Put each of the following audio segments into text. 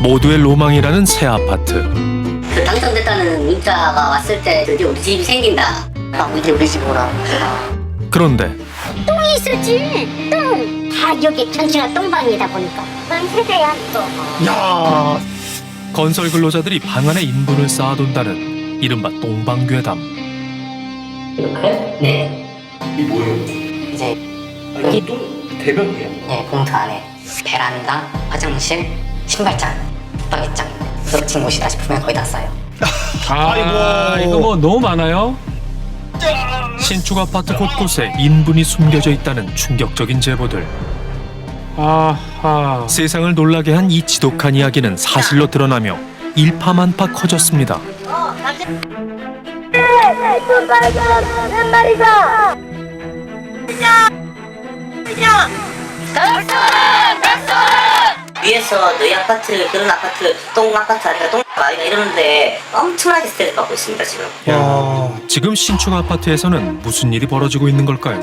모두의 로망이라는 새 아파트. 그 당첨됐다는 문자가 왔을 때 드디어 우리 집이 생긴다. 이게 우리 집이구나. 그런데 똥이 있었지. 똥. 다 여기 전체가 똥방이다 보니까. 난 세대야 또. 야, 건설 근로자들이 방 안에 인분을 쌓아둔다는 이른바 똥방괴담. 이렇게? 네. 이게 뭐예요? 이제 여기 또 대변이에요? 네, 봉투 안에 베란다, 화장실, 신발장, 붙박이장 그렇진 곳이다 싶으면 거의 다 싸요. 아이고 이거 뭐 너무 많아요? 신축 아파트 곳곳에 인분이 숨겨져 있다는 충격적인 제보들. 아하. 세상을 놀라게 한 이 지독한 이야기는 사실로 드러나며 일파만파 커졌습니다. 한 마리가. 위에서 너희 아파트, 그런 아파트, 똥 아파트 아니라 똥 아이가 이러는데 엄청나게 스트레스 받고 있습니다 지금. 지금 신축 아파트에서는 무슨 일이 벌어지고 있는 걸까요?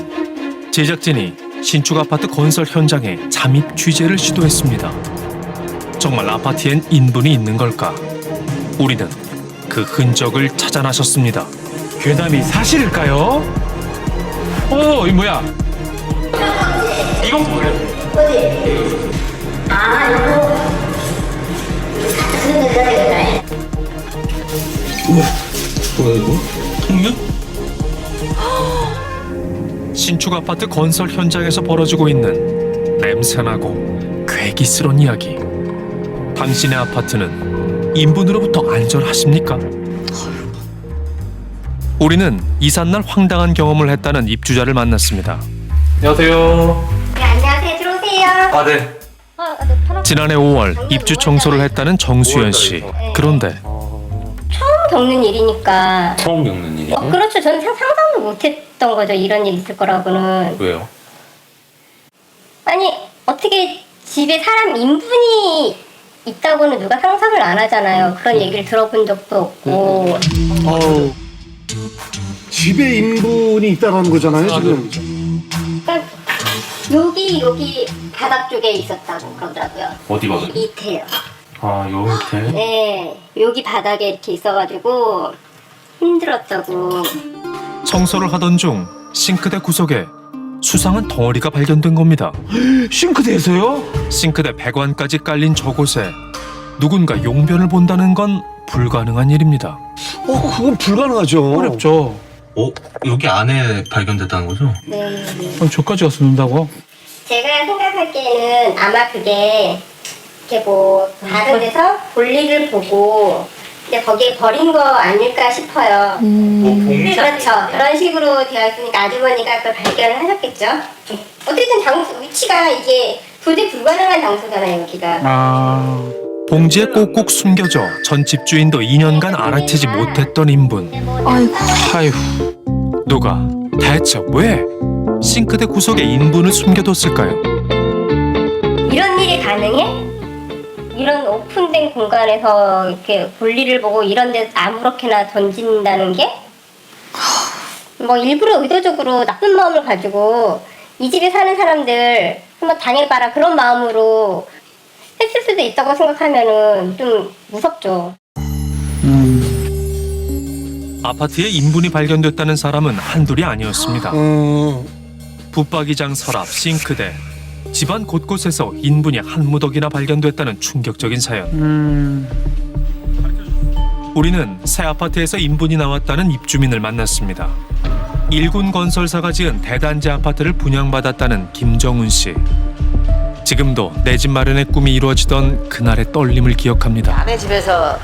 제작진이 신축 아파트 건설 현장에 잠입 취재를 시도했습니다. 정말 아파트엔 인분이 있는 걸까? 우리는 그 흔적을 찾아 나섰습니다. 괴담이 사실일까요? 오, 이 뭐야? 이건 뭐예요? 뭐야 이거? 통유? 신축 아파트 건설 현장에서 벌어지고 있는 냄새나고 괴기스러운 이야기. 당신의 아파트는 인분으로부터 안전하십니까? 우리는 이삿날 황당한 경험을 했다는 입주자를 만났습니다. 안녕하세요. 네, 안녕하세요. 들어오세요. 아, 네. 지난해 5월 입주 청소를 했다는 정수연 씨. 그런데 처음 겪는 일이니까. 처음 겪는 일이에요? 그렇죠. 저는 상상도 못했던 거죠. 이런 일이 있을 거라고는. 왜요? 아니 어떻게 집에 사람 인분이 있다고는 누가 상상을 안 하잖아요. 그런 얘기를 들어본 적도 없고. 집에 인분이 있다는 거잖아요, 지금. 그러니까 여기 바닥 쪽에 있었다고 그러더라고요. 어디 바닥? 밑에요. 아 요 밑에? 네, 여기 바닥에 이렇게 있어가지고 힘들었다고. 청소를 하던 중 싱크대 구석에 수상한 덩어리가 발견된 겁니다. 싱크대에서요? 싱크대 배관까지 깔린 저곳에 누군가 용변을 본다는 건 불가능한 일입니다. 그건 불가능하죠. 어렵죠. 여기 안에 발견됐다는 거죠? 네. 저까지 가서 넣는다고? 제가 생각하기에는 아마 그게 이렇게 뭐 다른 데서 볼일을 보고 이제 거기에 버린 거 아닐까 싶어요. 그렇죠. 그런 식으로 되어 있으니까 아주머니가 그걸 발견을 하셨겠죠. 어쨌든 장소 위치가 이게 도저히 불가능한 장소잖아요, 여기가. 아. 봉지에 꼭꼭 숨겨져 전 집주인도 2년간 알아채지 못했던 인분. 아이고. 누가 대체 왜 싱크대 구석에 인분을 숨겨뒀을까요? 이런 일이 가능해? 이런 오픈된 공간에서 이렇게 볼일을 보고 이런 데서 아무렇게나 던진다는 게? 뭐 일부러 의도적으로 나쁜 마음을 가지고 이 집에 사는 사람들 한번 당해봐라 그런 마음으로 했을 수도 있다고 생각하면은 좀 무섭죠. 아파트에 인분이 발견됐다는 사람은 한둘이 아니었습니다. 붙박이장 서랍, 싱크대, 집안 곳곳에서 인분이 한 무더기나 발견됐다는 충격적인 사연. 우리는 새 아파트에서 인분이 나왔다는 입주민을 만났습니다. 일군 건설사가 지은 대단지 아파트를 분양받았다는 김정훈 씨. 지금도 내 집 마련의 꿈이 이루어지던 그날의 떨림을 기억합니다. 남의 집에서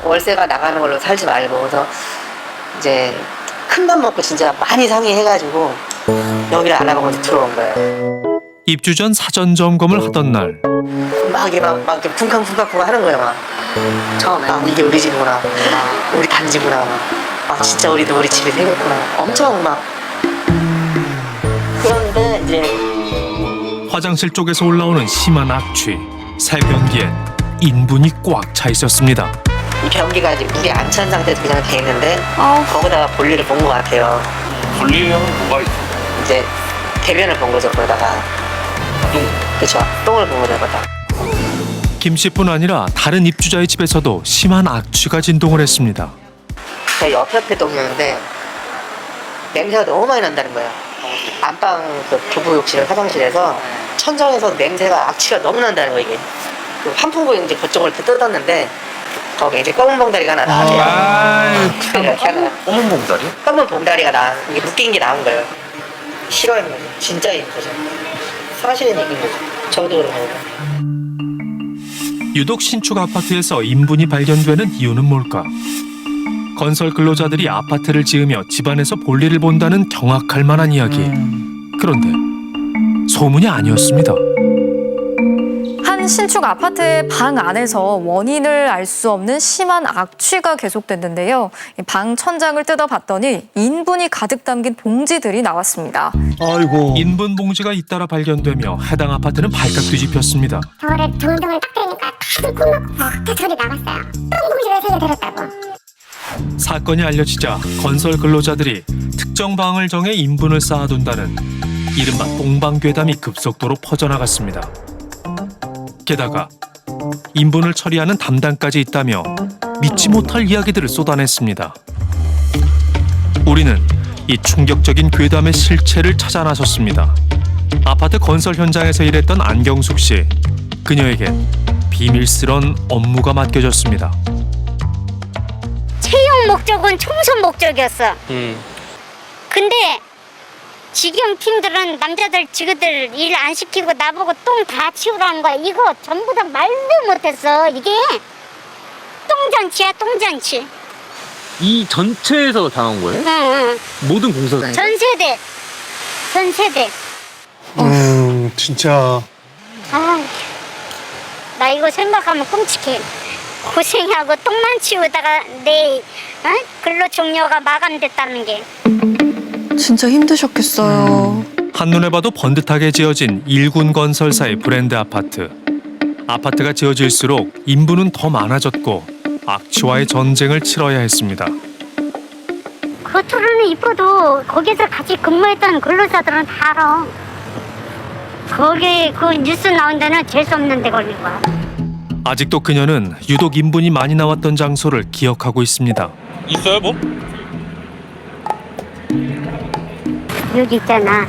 월세가 나가는 걸로 살지 말고 그래서 이제 큰 맘 먹고 진짜 많이 상의해가지고 여기를 알아보고 이제 들어온 거예요. 입주 전 사전 점검을 하던 날 막 이게 막 이렇게 쿵쾅쿵쾅쿵 하는 거예요. 막 처음에 이게 우리 집이구나, 우리 단지구나, 진짜 우리 집이 생겼구나. 엄청 막. 그런데 이제 화장실 쪽에서 올라오는 심한 악취, 새 변기엔 인분이 꽉 차 있었습니다. 이 변기가 이제 물이 안 찬 상태에서 그냥 돼 있는데 거기다가 볼일을 본 것 같아요. 분리하면 뭐가 있어? 이제 대변을 본 거죠, 거기다가. 똥. 그렇죠. 똥을 본 거죠, 거기다. 김 씨뿐 아니라 다른 입주자의 집에서도 심한 악취가 진동을 했습니다. 저희 옆에 동네인데 냄새가 너무 많이 난다는 거예요. 안방 그 부부 욕실 화장실에서 천장에서 냄새가 악취가 너무 난다는 거예요. 이게 그 환풍구 이제 그쪽을 이렇게 뜯었는데 거기 이제 검은 봉다리가 하나 나왔대요. 검은 봉다리? 검은 봉다리가 이게 묶인 게 나온 거예요. 싫어하는 거죠. 진짜 거죠. 사실은 얘기인 거죠. 저도 그런 거고. 유독 신축 아파트에서 인분이 발견되는 이유는 뭘까? 건설 근로자들이 아파트를 지으며 집안에서 볼일을 본다는 경악할 만한 이야기. 그런데 소문이 아니었습니다. 한 신축 아파트의 방 안에서 원인을 알 수 없는 심한 악취가 계속됐는데요. 방 천장을 뜯어봤더니 인분이 가득 담긴 봉지들이 나왔습니다. 아이고. 인분 봉지가 잇따라 발견되며 해당 아파트는 발칵 뒤집혔습니다. 저를 동동을 딱 때리니까 다들 꿀먹고 벅 소리 나갔어요. 똥봉지를 3개 들었다고. 사건이 알려지자 건설 근로자들이 특정 방을 정해 인분을 쌓아둔다는 이른바 똥방괴담이 급속도로 퍼져나갔습니다. 게다가 인분을 처리하는 담당까지 있다며 믿지 못할 이야기들을 쏟아냈습니다. 우리는 이 충격적인 괴담의 실체를 찾아 나섰습니다. 아파트 건설 현장에서 일했던 안경숙 씨. 그녀에겐 비밀스런 업무가 맡겨졌습니다. 채용 목적은 청소 목적이었어. 근데 직영 팀들은 남자들 지그들 일 안 시키고 나보고 똥 다 치우라는 거야. 이거 전부 다 말도 못했어. 이게 똥잔치야, 똥잔치. 이 전체에서 당한 거예요? 응. 모든 공사. 전 세대. 진짜. 나 이거 생각하면 끔찍해. 고생하고 똥만 치우다가 내 근로 종료가 마감됐다는 게. 진짜 힘드셨겠어요. 한눈에 봐도 번듯하게 지어진 일군 건설사의 브랜드 아파트. 아파트가 지어질수록 인부는 더 많아졌고 악취와의 전쟁을 치러야 했습니다. 겉으로는 이뻐도 거기서 같이 근무했던 근로자들은 다 알아. 거기 그 뉴스 나온 데는 재수 없는 데 걸린 거야. 아직도 그녀는 유독 인분이 많이 나왔던 장소를 기억하고 있습니다. 있어요 뭐? 여기 있잖아.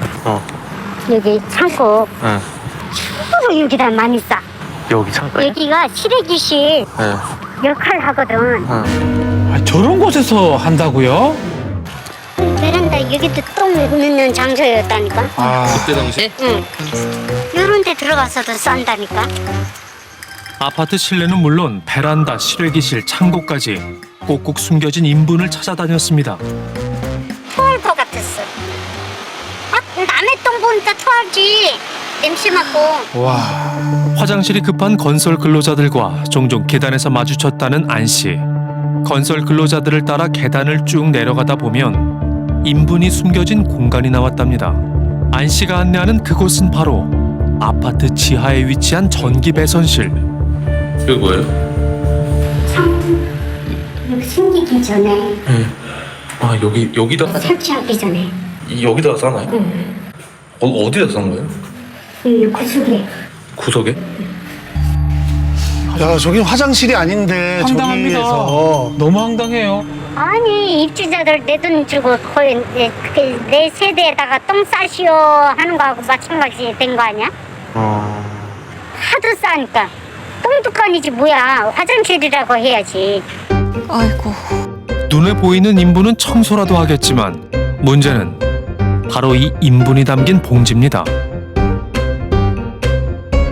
여기 창고. 창고로 여기다 많이 싸. 여기 창고에? 여기가 실외기실 역할을 하거든. 아, 저런 곳에서 한다고요? 베란다 여기도 똥 묻는 장소였다니까. 그때 당시에? 응. 이런 데 들어가서도 싼다니까. 아파트 실내는 물론 베란다, 실외기실, 창고까지 꼭꼭 숨겨진 인분을 찾아다녔습니다. 토할 것 같았어. 남의 똥 보니까 토하지. 냄새 맡고. 와. 화장실이 급한 건설 근로자들과 종종 계단에서 마주쳤다는 안 씨. 건설 근로자들을 따라 계단을 쭉 내려가다 보면 인분이 숨겨진 공간이 나왔답니다. 안 씨가 안내하는 그곳은 바로 아파트 지하에 위치한 전기 배선실. 이게 뭐예요? 여기 생기기 전에. 아 여기다 설치하기 전에. 여기다 싸나요? 어디다 싼 거예요? 이 구석에. 구석에? 야, 저기 화장실이 아닌데 황당합니다. 저기에서. 너무 황당해요. 아니 입주자들 내 돈 주고 거의 내 세대에다가 똥 싸시오 하는 거하고 마찬가지 된 거 아니야? 하도 싸니까 똥뚜껑이지 뭐야. 화장실이라고 해야지. 아이고. 눈에 보이는 인분은 청소라도 하겠지만 문제는 바로 이 인분이 담긴 봉지입니다.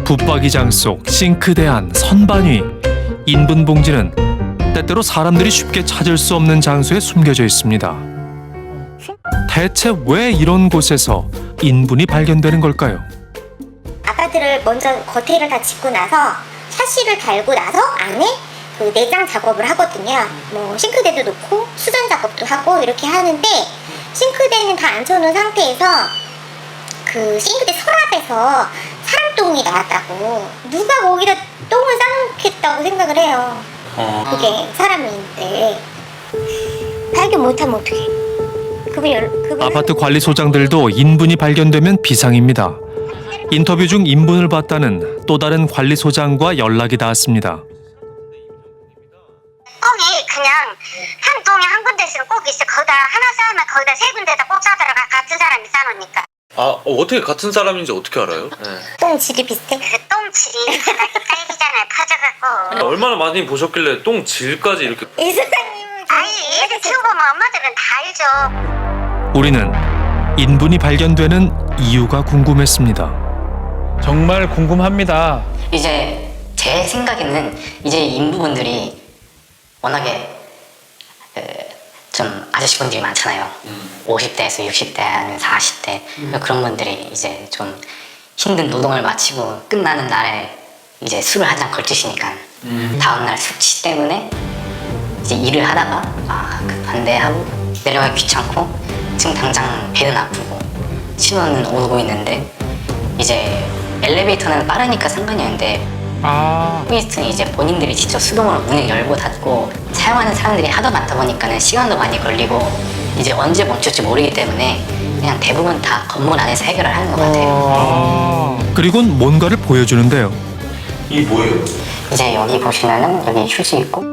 붙박이장 속, 싱크대 안, 선반 위 인분 봉지는 때때로 사람들이 쉽게 찾을 수 없는 장소에 숨겨져 있습니다. 대체 왜 이런 곳에서 인분이 발견되는 걸까요? 아파트를 먼저 겉에를 다 짓고 나서 샤시를 달고 나서 안에 그 내장 작업을 하거든요. 뭐 싱크대도 놓고 수전 작업도 하고 이렇게 하는데 싱크대는 다 앉혀놓은 상태에서 그 싱크대 서랍에서 사람 똥이 나왔다고. 누가 거기다 똥을 싸놓겠다고 생각을 해요. 그게 사람인데 발견 못하면 어떡해. 그분 아파트 관리소장들도 인분이 발견되면 비상입니다. 인터뷰 중 인분을 봤다는 또 다른 관리소장과 연락이 닿았습니다. 꽁이 그냥 한 동에 한 군데씩 꼭 있어. 거기다 하나 쌓으면 거기다 세 군데다 꼭 쌓아들어가. 같은 사람이 쌓아놓으니까. 아 어떻게 같은 사람인지 어떻게 알아요? 똥질이 비슷해. 그 똥칠이 딸기잖아요. 퍼져갖고. 얼마나 많이 보셨길래 똥질까지 이렇게 이사장님은 아니 애들 키워보면 엄마들은 다 알죠. 우리는 인분이 발견되는 이유가 궁금했습니다. 정말 궁금합니다. 이제 제 생각에는 이제 인부분들이 워낙에 좀 아저씨분들이 많잖아요. 50대에서 60대 아니면 40대 그런 분들이 이제 좀 힘든 노동을 마치고 끝나는 날에 이제 술을 한 잔 걸치시니까 다음날 숙취 때문에 이제 일을 하다가 급한데 하고 내려가기 귀찮고 지금 당장 배는 아프고 신호는 오고 있는데 이제 엘리베이터는 빠르니까 상관이 없는데 휘스트는 이제 본인들이 직접 수동으로 문을 열고 닫고 사용하는 사람들이 하도 많다 보니까는 시간도 많이 걸리고 이제 언제 멈출지 모르기 때문에 그냥 대부분 다 건물 안에서 해결을 하는 것 같아요. 그리곤 뭔가를 보여주는데요. 이게 뭐예요? 이제 여기 보시면은 여기 휴지 있고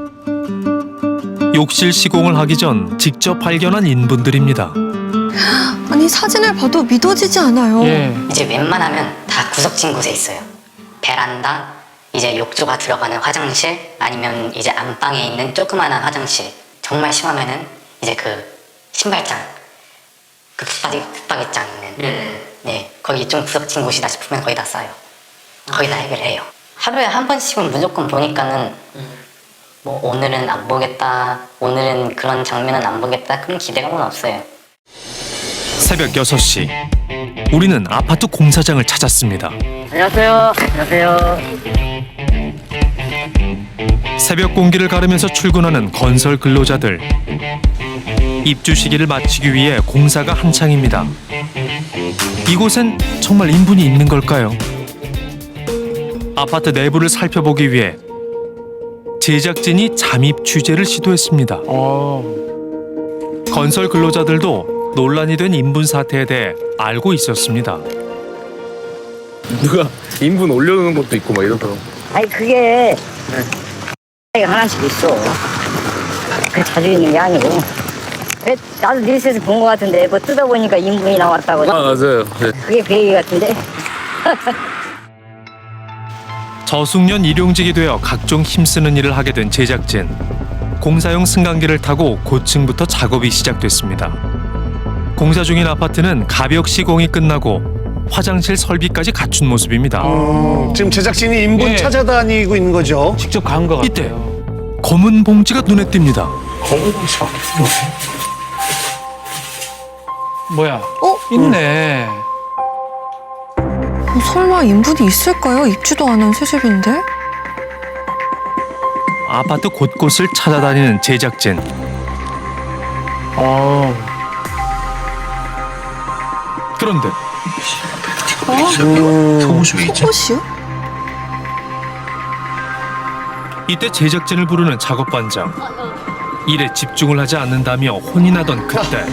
욕실 시공을 하기 전 직접 발견한 인분들입니다. 아니 사진을 봐도 믿어지지 않아요. 예. 이제 웬만하면 다 구석진 곳에 있어요. 베란다, 이제 욕조가 들어가는 화장실, 아니면 이제 안방에 있는 조그마한 화장실. 정말 심하면은 이제 그 신발장, 그 붙박이장 있는, 네, 거기 좀 구석진 곳이다 싶으면 거기다 싸요. 거기다 해결해요. 하루에 한 번씩은 무조건 보니까는 뭐 오늘은 안 보겠다, 오늘은 그런 장면은 안 보겠다, 그런 기대감은 없어요. 새벽 6시 우리는 아파트 공사장을 찾았습니다. 안녕하세요. 안녕하세요. 새벽 공기를 가르면서 출근하는 건설 근로자들. 입주 시기를 마치기 위해 공사가 한창입니다. 이곳엔 정말 인분이 있는 걸까요? 아파트 내부를 살펴보기 위해 제작진이 잠입 취재를 시도했습니다. 건설 근로자들도 논란이 된 인분 사태에 대해 알고 있었습니다. 누가 인분 올려놓는 것도 있고 막 이러더라고. 아니 그게 하나씩 있어. 그 자주 있는 게 아니고. 나도 뉴스에서 본 것 같은데 뭐 뜯어보니까 인분이 나왔다고. 아 맞아요. 네. 그게 그 얘기 같은데. 저숙련 일용직이 되어 각종 힘쓰는 일을 하게 된 제작진. 공사용 승강기를 타고 고층부터 작업이 시작됐습니다. 공사 중인 아파트는 가벽 시공이 끝나고 화장실 설비까지 갖춘 모습입니다. 지금 제작진이 인분 예. 찾아다니고 있는 거죠. 직접 간 것 같아요. 이때 검은 봉지가 눈에 띕니다. 뭐야? 있네. 설마 인분이 있을까요? 입주도 안 한 새집인데? 아파트 곳곳을 찾아다니는 제작진. 그런데 속옷이요? 이때 제작진을 부르는 작업반장. 일에 집중을 하지 않는다며 혼이 나던 그때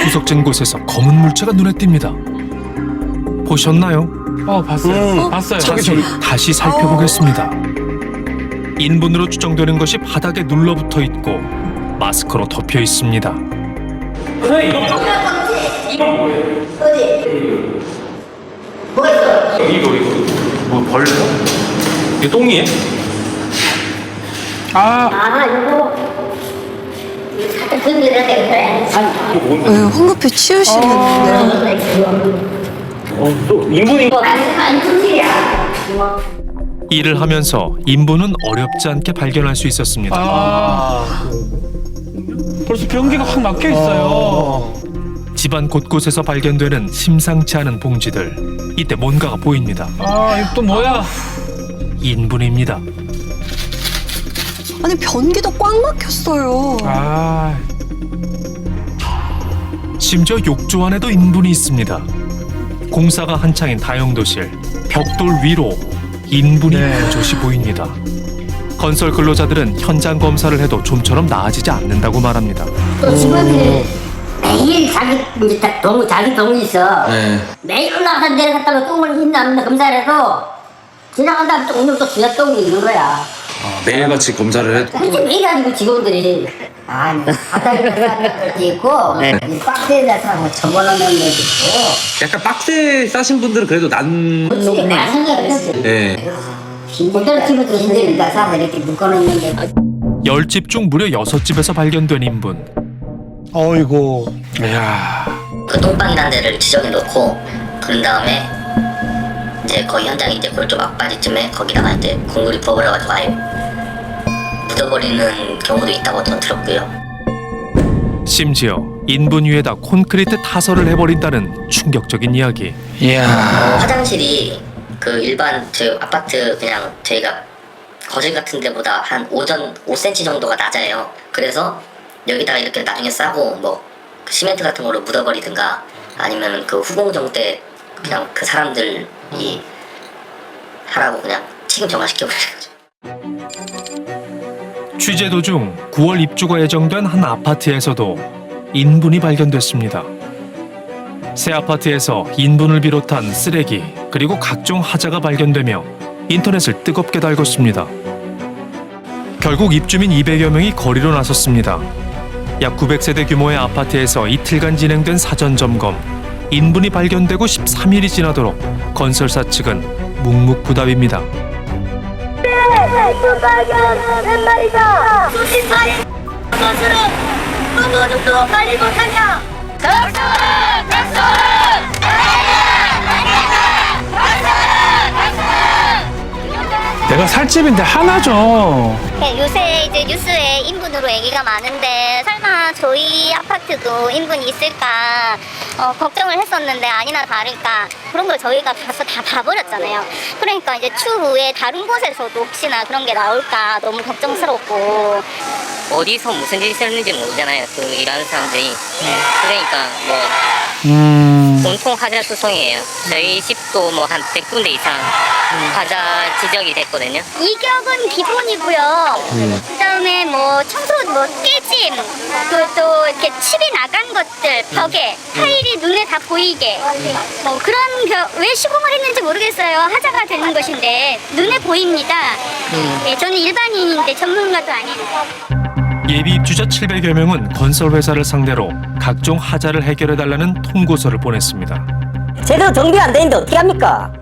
구석진 곳에서 검은 물체가 눈에 띕니다. 보셨나요? 봤어요. 봤어요. 자세히 다시 살펴보겠습니다. 인분으로 추정되는 것이 바닥에 눌러붙어 있고 마스크로 덮여 있습니다. 뭐 벌레? 이게 똥이에요? 황급히 치우시겠는데요? 일을 하면서 인분은 어렵지 않게 발견할 수 있었습니다. 벌써 변기가 확 막혀 있어요. 집안 곳곳에서 발견되는 심상치 않은 봉지들. 이때 뭔가가 보입니다. 이거 또 뭐야? 인분입니다. 아니 변기도 꽉 막혔어요. 심지어 욕조 안에도 인분이 있습니다. 공사가 한창인 다용도실 벽돌 위로 인분이 버젓이 보입니다. 건설 근로자들은 현장 검사를 해도 좀처럼 나아지지 않는다고 말합니다. 또 집안에 매일 자기 동이 있어. 네. 매일 올라가서 내려갔다가 똥을 있나 없나 검사를 해도 지나간 다음에 똥도 주야 똥이 있는 거야. 매일같이 검사를 해. 그렇지 매일 아니고 직원들이 바닥에 있고 박스에다 사고 접어놓는 데도 있고. 약간 빡세 싸신 분들은 그래도 난. 그렇지 많은 게 그렇지. 네. 모델 집에 주신다니까 사서 이렇게 묶어놓는데 10집 중 무려 6집에서 발견된 인분. 어이고. 이야. 그 똥방이라는 데를 지정해 놓고 그런 다음에 이제 거기 현장에 이제 골조 막바지쯤에 거기다가 이제 공구리 부어버려가지고 아예 묻어버리는 경우도 있다고 전 들었고요. 심지어 인분 위에다 콘크리트 타설을 해버린다는 충격적인 이야기. 이야. 화장실이 그 일반 저 아파트 그냥 저희가 거실 같은 데보다 한 5cm 정도가 낮아요. 그래서 여기다가 이렇게 나중에 싸고 뭐 시멘트 같은 걸로 묻어버리든가 아니면 그 후공정 때 그냥 그 사람들이 하라고 그냥 책임 전가시켜버리는 거죠. 취재 도중 9월 입주가 예정된 한 아파트에서도 인분이 발견됐습니다. 새 아파트에서 인분을 비롯한 쓰레기 그리고 각종 하자가 발견되며 인터넷을 뜨겁게 달궜습니다. 결국 입주민 200여 명이 거리로 나섰습니다. 약 900세대 규모의 아파트에서 이틀간 진행된 사전 점검. 인분이 발견되고 13일이 지나도록 건설사 측은 묵묵부답입니다. 내가 살 집인데 하나죠. 요새 이제 뉴스에 인분으로 얘기가 많은데 설마 저희 아파트도 인분이 있을까 걱정을 했었는데 아니나 다를까 그런 걸 저희가 가서 다 봐버렸잖아요. 그러니까 이제 추후에 다른 곳에서도 혹시나 그런 게 나올까 너무 걱정스럽고 어디서 무슨 일이 있었는지 모르잖아요. 그 일하는 사람들이. 그러니까 뭐 공통 하자 수송이에요. 저희 집도 뭐 한 100군데 이상 하자 지적이 됐거든요. 이격은 기본이고요. 그다음에 뭐 청소 뭐 깨짐 또 이렇게 칩이 나간 것들 벽에 타일이 눈에 다 보이게 뭐 그런 왜 시공을 했는지 모르겠어요. 하자가 되는 것인데 눈에 보입니다. 네, 저는 일반인인데 전문가도 아니고. 예비 입주자 700여 명은 건설회사를 상대로 각종 하자를 해결해달라는 통고서를 보냈습니다. 제대로 정비 안 돼 있는데 어떻게 합니까?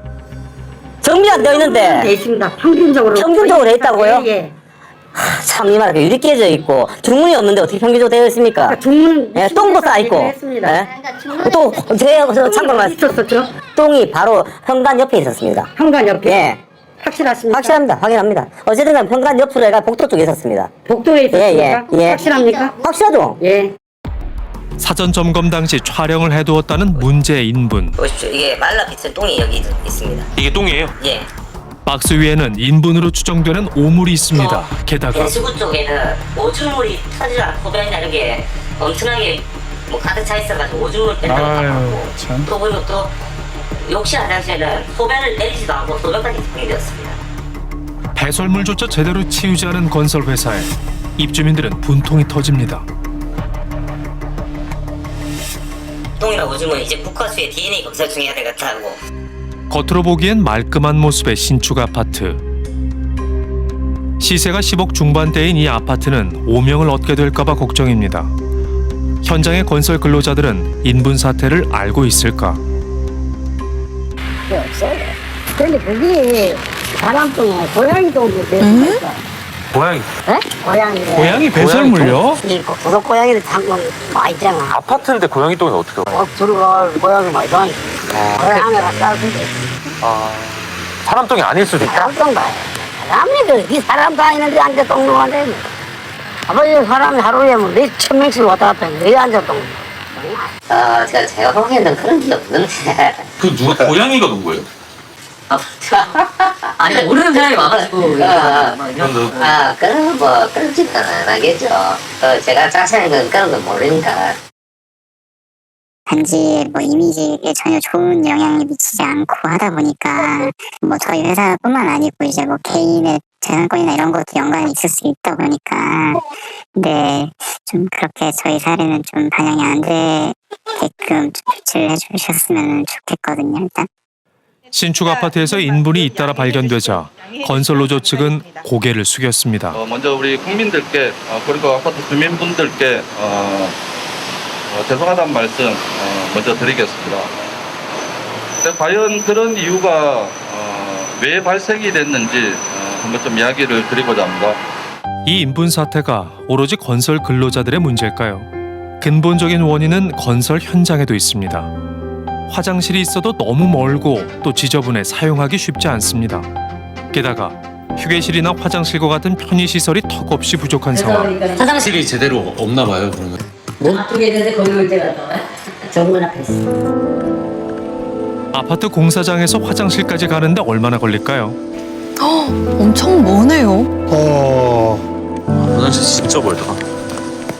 정비 안 되어 있는데 돼 있습니다. 평균적으로 돼 있다고요? 예. 참 이 말 유리 깨져 있고 중문이 없는데 어떻게 평균적으로 되어 있습니까? 중문 예, 똥도 쌓여 있고 또 제가 참고만 있었었죠. 똥이 바로 현관 옆에 있었습니다. 현관 옆에. 예. 확실하십니까? 확실합니다. 확인합니다. 어쨌든 간 현관 옆으로 해가 복도 쪽에 있었습니다. 복도에 있었습니까? 예. 확실합니까? 확실하죠? 예. 사전 점검 당시 촬영을 해두었다는 문제 인분. 보십시오. 이게 말라비친 똥이 여기 있습니다. 이게 똥이에요? 예. 박스 위에는 인분으로 추정되는 오물이 있습니다. 게다가 배수구 쪽에는 오줌물이 터지지 않고 소변이나 이런 게 엄청나게 뭐 가득 차 있어가지고 오줌물 뺀다고 아유, 하고 참. 또 그리고 또 욕실 화장실에는 소변을 내리지도 않고 소변까지 집중이 되었습니다. 배설물조차 제대로 치우지 않은 건설회사에 입주민들은 분통이 터집니다. 똥이나 오줌은 이제 국화수의 DNA 검사 중에 해야 되겠다고. 겉으로 보기엔 말끔한 모습의 신축 아파트. 시세가 10억 중반대인 이 아파트는 오명을 얻게 될까봐 걱정입니다. 현장의 건설 근로자들은 인분 사태를 알고 있을까? 없어요. 근데 그게 바람똥에 고양이 똥도 되었어. 고양이. 네? 고양이. 고양이 배설물요? 이 구석 고양이들 장군 많이 있잖아. 아파트인데 고양이 똥은 어떻게? 들어가 고양이 많이 다니. 고양이 갔다 오는데. 사람 똥이 아닐 수도 있다. 사람 봐. 사람이 이 사람 다니는데 앉아 똥 누워대. 아버지 사람이 하루에 뭐 몇천 명씩 왔다 갔다 왜 앉아 똥? 제가 보기에는 그런 게 없는데. 그 누가 고양이가 누군 거예요? 아니 모르는 사람이 와가지고 그런 뭐 그런 짓은 안 하겠죠. 제가 자세한 그런 건 모르니까. 단지 뭐 이미지에 전혀 좋은 영향이 미치지 않고 하다 보니까 뭐 저희 회사뿐만 아니고 이제 뭐 개인의 재산권이나 이런 것도 연관이 있을 수 있다 보니까 네, 좀 그렇게 저희 사례는 좀 반영이 안 되게끔 좀 조치를 해주셨으면 좋겠거든요. 일단. 신축 아파트에서 인분이 잇따라 발견되자 건설노조 측은 고개를 숙였습니다. 먼저 우리 국민들께 그리고 아파트 주민분들께 죄송하다는 말씀 먼저 드리겠습니다. 근데 과연 그런 이유가 왜 발생이 됐는지 한번 좀 이야기를 드리고자 합니다. 이 인분 사태가 오로지 건설 근로자들의 문제일까요? 근본적인 원인은 건설 현장에도 있습니다. 화장실이 있어도 너무 멀고 또 지저분해 사용하기 쉽지 않습니다. 게다가 휴게실이나 화장실과 같은 편의시설이 턱없이 부족한 상황. 화장실이 제대로 없나 봐요, 그러면. 뭐 바쁘게 있는데 거기 올 때가 나와요? 정문 앞에 있어. 아파트 공사장에서 화장실까지 가는데 얼마나 걸릴까요? 엄청 머네요. 화장실 진짜 멀다.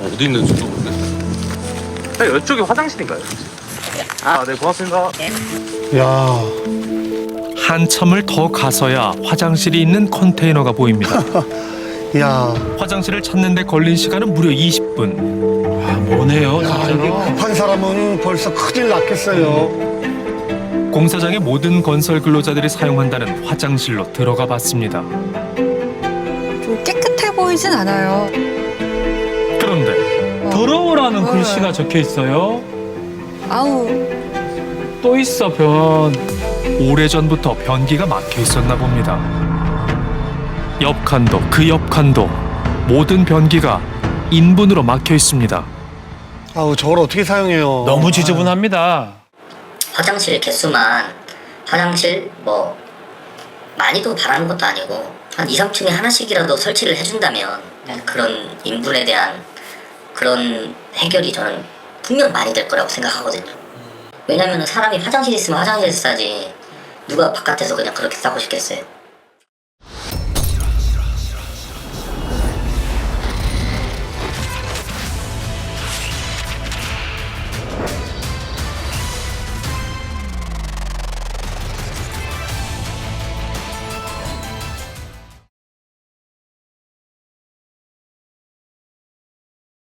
어디 있는지도 모르겠어요. 이쪽이 화장실인가요? 네, 고맙습니다. 야, 한참을 더 가서야 화장실이 있는 컨테이너가 보입니다. 야, 화장실을 찾는 데 걸린 시간은 무려 20분. 아, 머네요, 야, 이게 진짜로. 급한 사람은 벌써 큰일 났겠어요. 공사장의 모든 건설 근로자들이 사용한다는 화장실로 들어가 봤습니다. 좀 깨끗해 보이진 않아요. 그런데 더러우라는 글씨가 적혀 있어요. 아우. 또 있어, 변. 오래전부터 변기가 막혀 있었나 봅니다. 옆 칸도 그 옆 칸도 모든 변기가 인분으로 막혀 있습니다. 아우, 저걸 어떻게 사용해요? 너무 지저분합니다. 화장실 개수만 화장실 뭐 많이도 바라는 것도 아니고 한 2, 3층에 하나씩이라도 설치를 해준다면 그런 인분에 대한 그런 해결이 저는 분명 많이 될 거라고 생각하거든요. 왜냐면 사람이 화장실 있으면 화장실에서 싸지 누가 바깥에서 그냥 그렇게 싸고 싶겠어요.